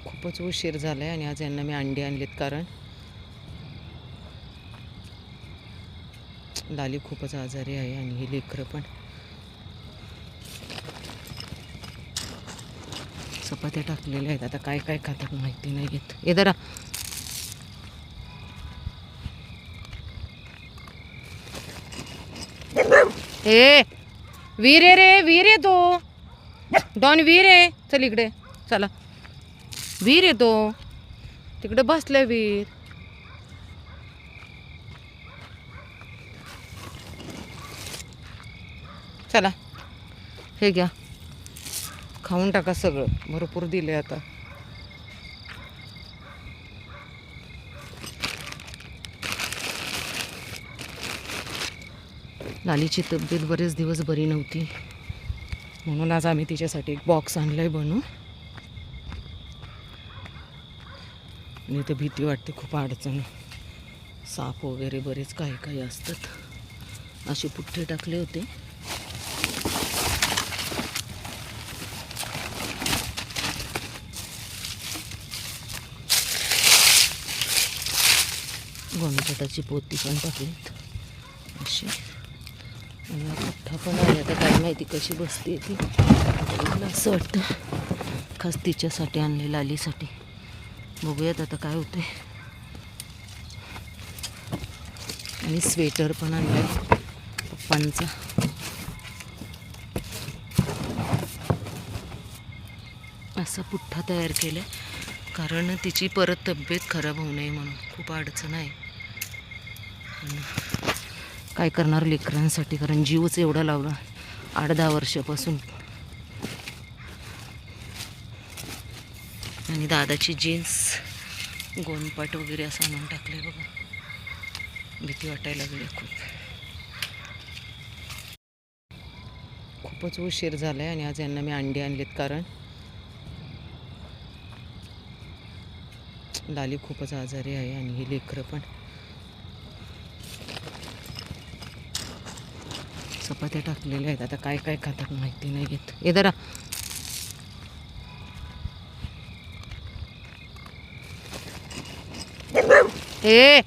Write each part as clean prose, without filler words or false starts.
खूपच उशीर झाला आहे आणि आज यांना मी अंडी आणलीत कारण लाली खूपच आजारी आहे आणि ही लेकरं पण. चपात्या टाकलेल्या आहेत, आता काय काय खातात माहिती नाही घेत. ये जरा ए वीर आहे रे, वीर आहे तो. डॉन वीर आहे, चल इकडे चला. वीर आहे तो, तिकडे बसलाय वीर. चला हे घ्या, खाऊन टाका सगळं, भरपूर दिले आता. लालीची तब्येत बरेच दिवस बरी नव्हती, म्हणून आज आम्ही तिच्यासाठी एक बॉक्स आणलाय बनवून. आणि इथे भीती वाटते, खूप अडचण, साप वगैरे बरेच काही काही असतात. असे पुठ्ठे टाकले होते. गोणपटाची पोती पण टाकलीत अशी. आणि हा पुठ्ठा पण आहे, आता काय माहिती कशी बसते ती. मला असं वाटतं खास तिच्यासाठी आणले, लालीसाठी. बघूयात आता काय होते. आणि स्वेटर पण आणलाय पप्पांचा. असा पुठ्ठा तयार केलाय कारण तिची परत तब्येत खराब होऊ नये म्हणून. खूप अडचण आहे, काय करणार लेकरांसाठी, कारण जीवच एवढा लावला 8-10 वर्षापासून. आणि दादाची जीन्स, गोनपाट वगैरे असं आणून टाकलंय बघा. भीती वाटायला लागली खूपच उशीर झालाय आणि आज यांना मी अंडी आणलीत कारण लाली खूपच आजारी आहे आणि ही लेकरं पण. चपात्या टाकलेल्या आहेत, आता काय काय खातात माहिती नाही घेत. ये जरा ए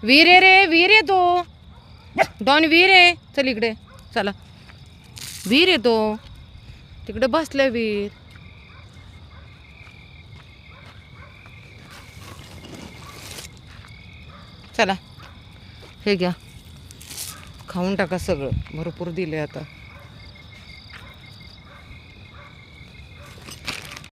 वीर आहे रे, वीर आहे तो. डॉन वीर आहे, चल इकडे चला. वीर आहे तो, तिकडे बसलाय वीर. चला हे घ्या, खाऊन टाका सगळं, भरपूर दिले आता.